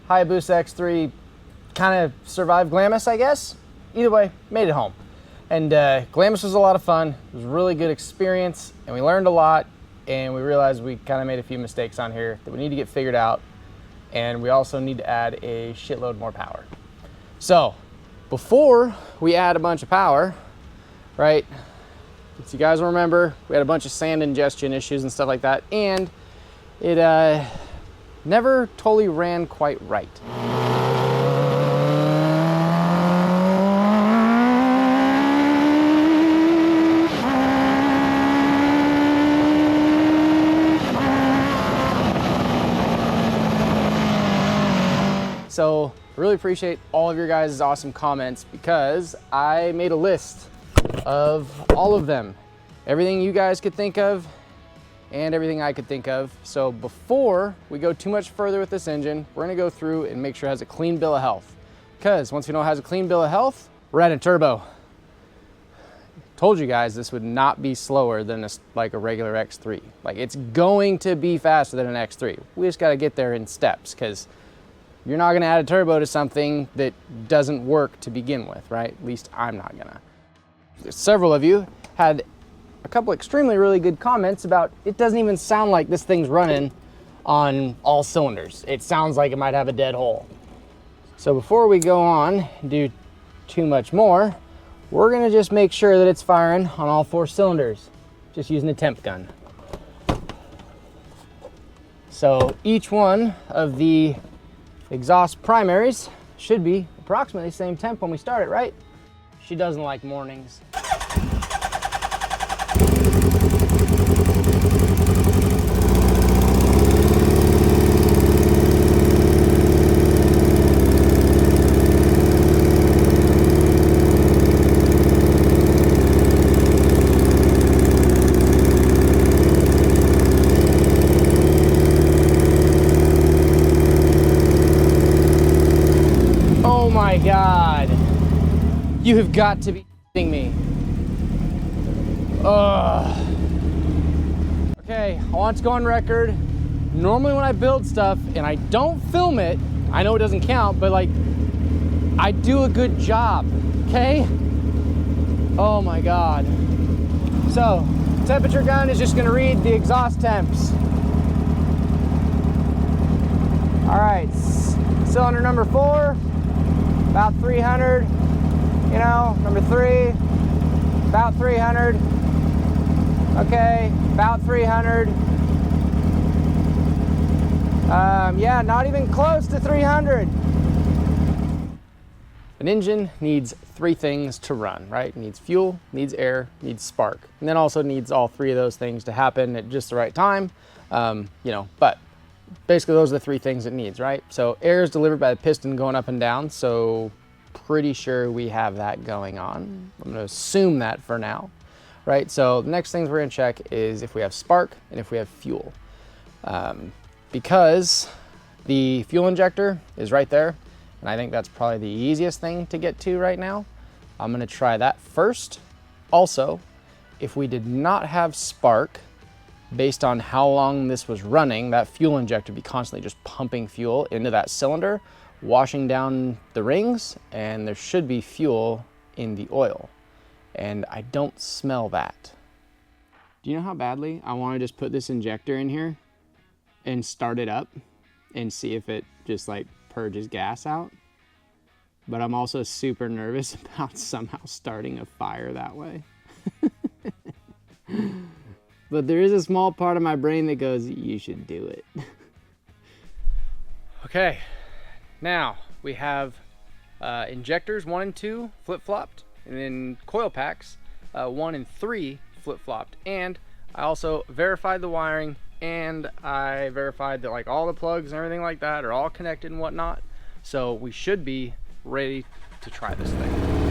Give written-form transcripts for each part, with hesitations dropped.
Hayabusa X3 kind of survived Glamis, I guess. Either way, made it home. And Glamis was a lot of fun. It was a really good experience, and we learned a lot, and we realized we kind of made a few mistakes on here that we need to get figured out, and we also need to add a shitload more power. So, before we add a bunch of power, right, if you guys remember, we had a bunch of sand ingestion issues and stuff like that, and it never totally ran quite right. So I really appreciate all of your guys' awesome comments, because I made a list of all of them. Everything you guys could think of and everything I could think of. So before we go too much further with this engine, we're gonna go through and make sure it has a clean bill of health. Because once we know it has a clean bill of health, we're adding turbo. Told you guys this would not be slower than like a regular X3. Like, it's going to be faster than an X3. We just gotta get there in steps, because you're not gonna add a turbo to something that doesn't work to begin with, right? At least I'm not gonna. Several of you had a couple extremely really good comments about it doesn't even sound like this thing's running on all cylinders. It sounds like it might have a dead hole. So before we go on and do too much more, we're gonna just make sure that it's firing on all 4 cylinders, just using a temp gun. So each one of the exhaust primaries should be approximately the same temp when we start it, right? She doesn't like mornings. Oh my God. You have got to be kidding me. Ugh. Okay, I want to go on record. Normally when I build stuff and I don't film it, I know it doesn't count, but like, I do a good job, okay? Oh my God. So, temperature gun is just gonna read the exhaust temps. All right, cylinder number 4, about 300. You know, number 3, about 300. Okay, about 300. Yeah, not even close to 300. An engine needs 3 things to run, right? It needs fuel, needs air, needs spark, and then also needs all 3 of those things to happen at just the right time. You know, but basically those are the 3 things it needs, right? So air is delivered by the piston going up and down, so pretty sure we have that going on. I'm gonna assume that for now, right? So the next things we're gonna check is if we have spark and if we have fuel. Because the fuel injector is right there, and I think that's probably the easiest thing to get to right now. I'm gonna try that first. Also, if we did not have spark, based on how long this was running, that fuel injector would be constantly just pumping fuel into that cylinder, washing down the rings, and there should be fuel in the oil. And I don't smell that. Do you know how badly I want to just put this injector in here and start it up and see if it just like purges gas out? But I'm also super nervous about somehow starting a fire that way. But there is a small part of my brain that goes, you should do it. Okay. Now we have injectors 1 and 2 flip-flopped, and then coil packs 1 and 3 flip-flopped. And I also verified the wiring, and I verified that like all the plugs and everything like that are all connected and whatnot. So we should be ready to try this thing.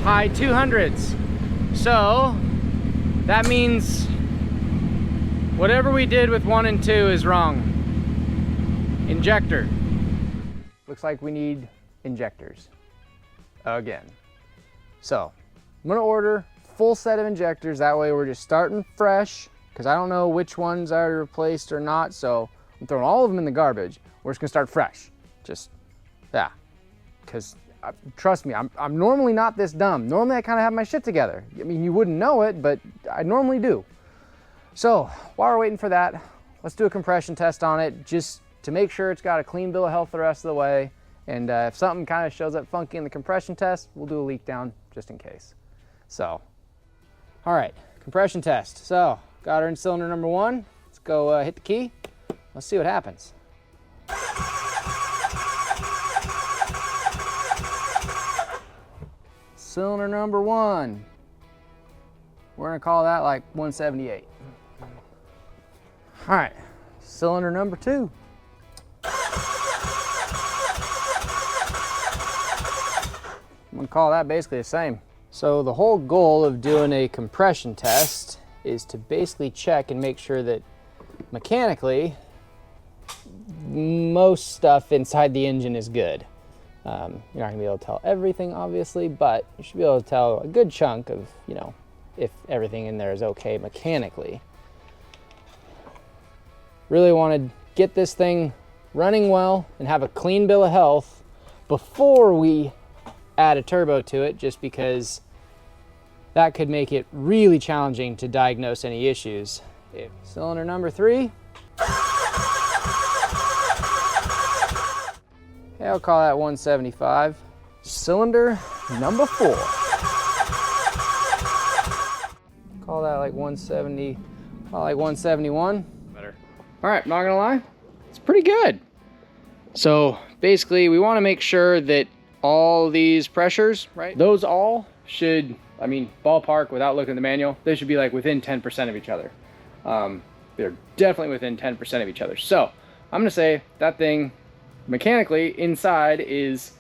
high 200s. So that means whatever we did with 1 and 2 is wrong. Injector. Looks like we need injectors again. So I'm gonna order full set of injectors. That way we're just starting fresh, because I don't know which ones are replaced or not. So I'm throwing all of them in the garbage. We're just gonna start fresh. Just, yeah. Because trust me, I'm normally not this dumb. Normally I kind of have my shit together. I mean, you wouldn't know it, but I normally do. So while we're waiting for that, let's do a compression test on it, just to make sure it's got a clean bill of health the rest of the way. And if something kind of shows up funky in the compression test, we'll do a leak down just in case. So, all right, compression test. So, got her in cylinder number 1. Let's go hit the key. Let's see what happens. Cylinder number 1. We're gonna call that like 178. All right, cylinder number 2. I'm gonna call that basically the same. So the whole goal of doing a compression test is to basically check and make sure that mechanically most stuff inside the engine is good. You're not gonna be able to tell everything, obviously, but you should be able to tell a good chunk of, you know, if everything in there is okay mechanically. Really want to get this thing running well and have a clean bill of health before we add a turbo to it, just because that could make it really challenging to diagnose any issues. Cylinder number 3. Okay, I'll call that 175. Cylinder number 4. Call that like 170, call it like 171. Better. All right, not gonna lie, it's pretty good. So basically we wanna make sure that all these pressures, right? Those all should, I mean, ballpark without looking at the manual, they should be like within 10% of each other. They're definitely within 10% of each other. So I'm gonna say that thing mechanically inside is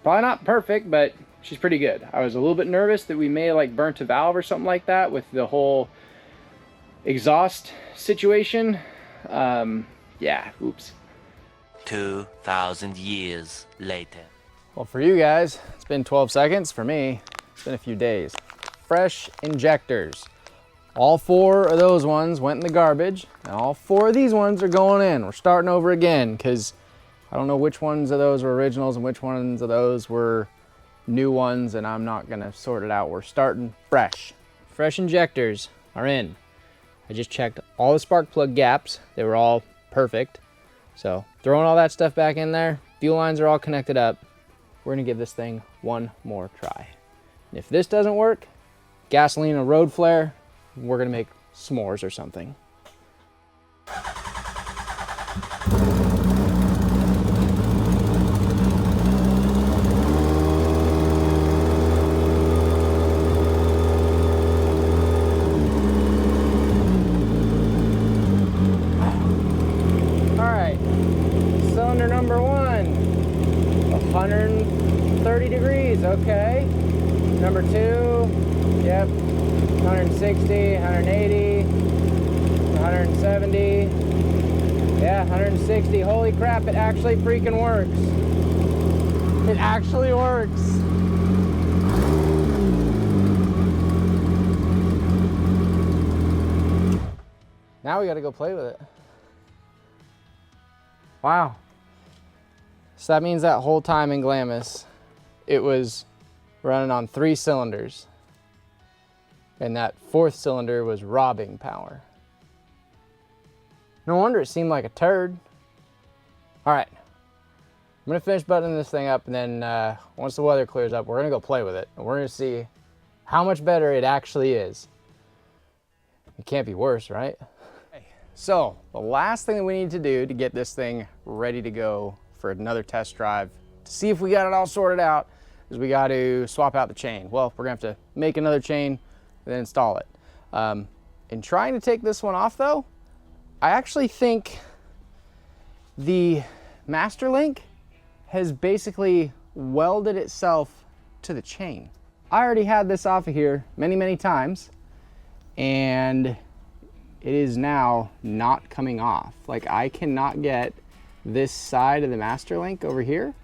probably not perfect, but she's pretty good. I was a little bit nervous that we may have like burnt a valve or something like that with the whole exhaust situation. Yeah, oops. 2,000 years later. Well, for you guys, it's been 12 seconds. For me, it's been a few days. Fresh injectors. All 4 of those ones went in the garbage, and all 4 of these ones are going in. We're starting over again, because I don't know which ones of those were originals and which ones of those were new ones, and I'm not gonna sort it out. We're starting fresh. Fresh injectors are in. I just checked all the spark plug gaps. They were all perfect. So throwing all that stuff back in there, fuel lines are all connected up. We're gonna give this thing one more try. And if this doesn't work, gasoline and road flare, we're gonna make s'mores or something. All right, cylinder number 1, 130 degrees, okay. Number 2, yep, 160, 180, 170, yeah, 160. Holy crap, it actually freaking works. It actually works. Now we gotta go play with it. Wow. So that means that whole time in Glamis, it was running on 3 cylinders. And that 4th cylinder was robbing power. No wonder it seemed like a turd. All right, I'm gonna finish buttoning this thing up, and then once the weather clears up, we're gonna go play with it. And we're gonna see how much better it actually is. It can't be worse, right? So the last thing that we need to do to get this thing ready to go for another test drive, to see if we got it all sorted out, is we got to swap out the chain. Well, we're gonna have to make another chain and then install it. In trying to take this one off though, I actually think the master link has basically welded itself to the chain. I already had this off of here many times, and it is now not coming off. Like, I cannot get this side of the master link over here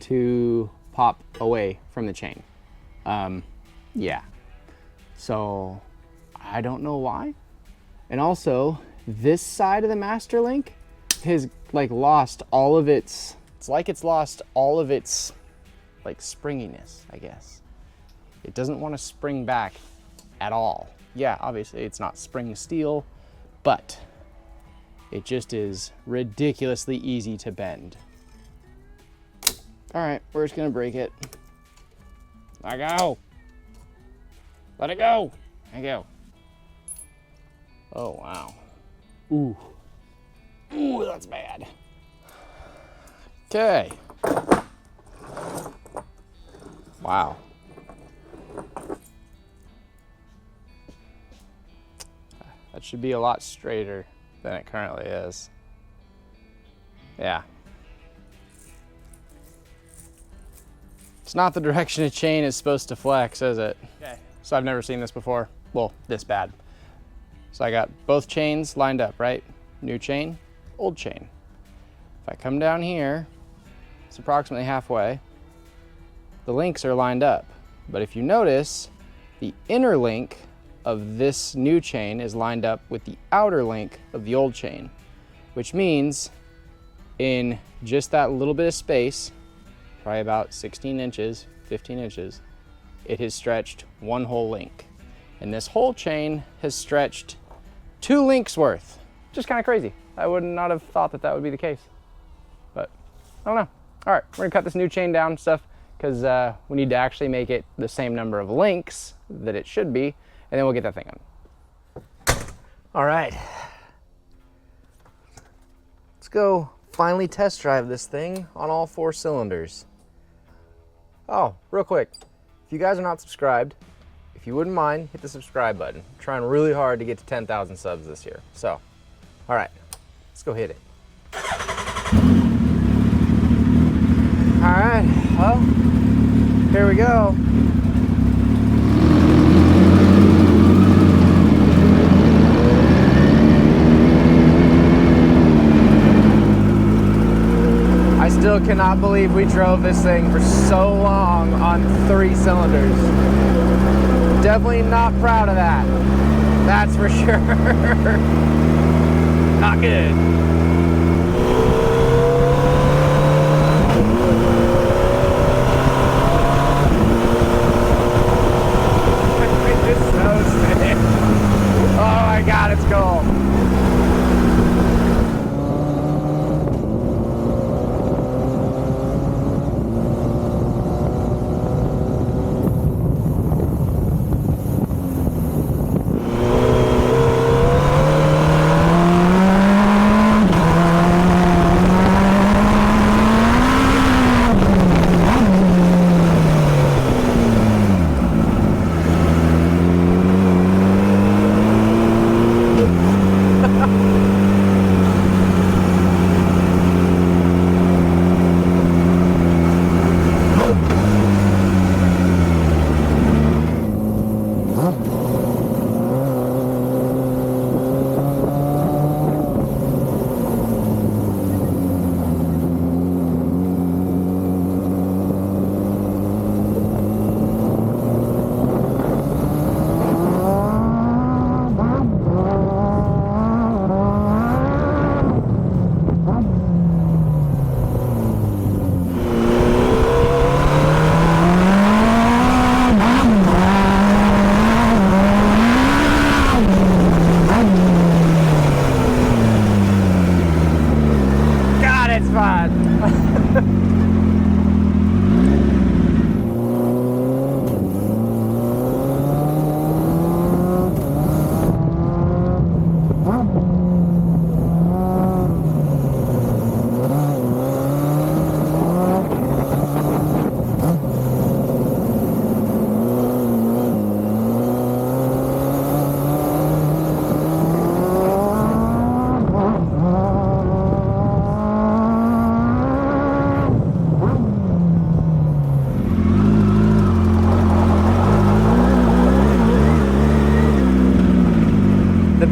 to pop away from the chain. Yeah, so I don't know why. And also, this side of the master link has like lost all of its, it's like it's lost all of its like springiness, I guess. It doesn't want to spring back at all. Yeah, obviously it's not spring steel, but it just is ridiculously easy to bend. All right, we're just gonna break it. Let go. Let it go. There you go. Oh, wow. Ooh. Ooh, that's bad. Okay. Wow. That should be a lot straighter than it currently is. Yeah. It's not the direction a chain is supposed to flex, is it? Okay. So I've never seen this before. Well, this bad. So I got both chains lined up, right? New chain, old chain. If I come down here, it's approximately halfway. The links are lined up. But if you notice, the inner link of this new chain is lined up with the outer link of the old chain, which means in just that little bit of space, probably about 16 inches, 15 inches, it has stretched one whole link. And this whole chain has stretched 2 links worth. Just kind of crazy. I would not have thought that that would be the case, but I don't know. All right, we're gonna cut this new chain down stuff because we need to actually make it the same number of links that it should be, and then we'll get that thing on. All right, let's go finally test drive this thing on all 4 cylinders. Oh, real quick, if you guys are not subscribed, if you wouldn't mind, hit the subscribe button. I'm trying really hard to get to 10,000 subs this year. So, all right, let's go hit it. All right, well, here we go. I still cannot believe we drove this thing for so long on 3 cylinders. Definitely not proud of that. That's for sure. Not good. It's so sick. Oh my God, it's cool.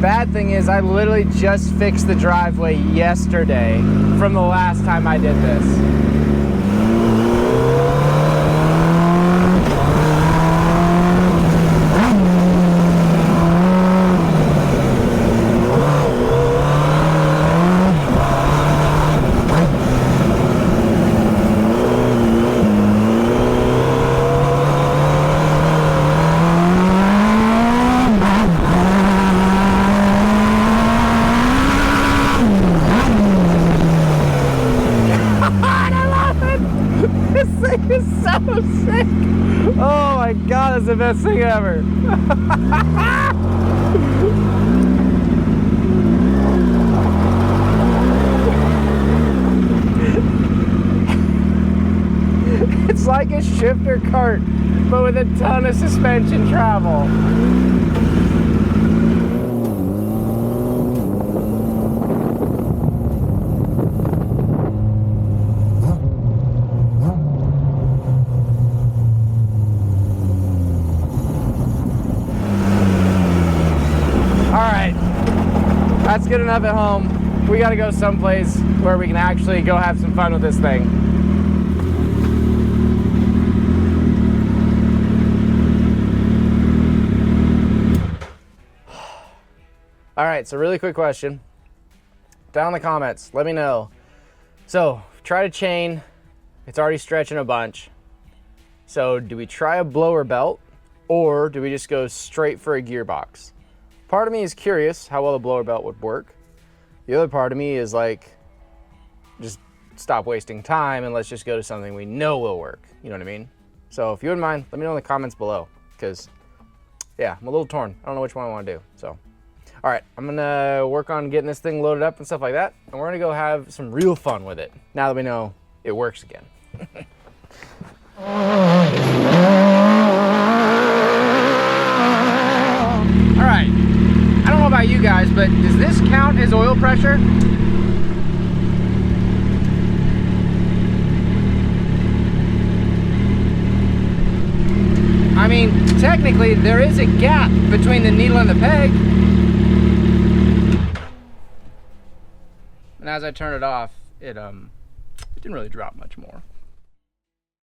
bad thing is I literally just fixed the driveway yesterday from the last time I did this. This thing is so sick. Oh my God, that's the best thing ever. It's like a shifter cart, but with a ton of suspension travel. That's good enough at home. We gotta go someplace where we can actually go have some fun with this thing. All right, so really quick question. Down in the comments, let me know. So, try to chain, it's already stretching a bunch. So do we try a blower belt or do we just go straight for a gearbox? Part of me is curious how well a blower belt would work. The other part of me is like, just stop wasting time and let's just go to something we know will work. You know what I mean? So if you wouldn't mind, let me know in the comments below because yeah, I'm a little torn. I don't know which one I want to do. So, all right, I'm gonna work on getting this thing loaded up and stuff like that. And we're gonna go have some real fun with it now that we know it works again. All right. I don't know about you guys, but does this count as oil pressure? I mean, technically there is a gap between the needle and the peg. And as I turn it off, it didn't really drop much more.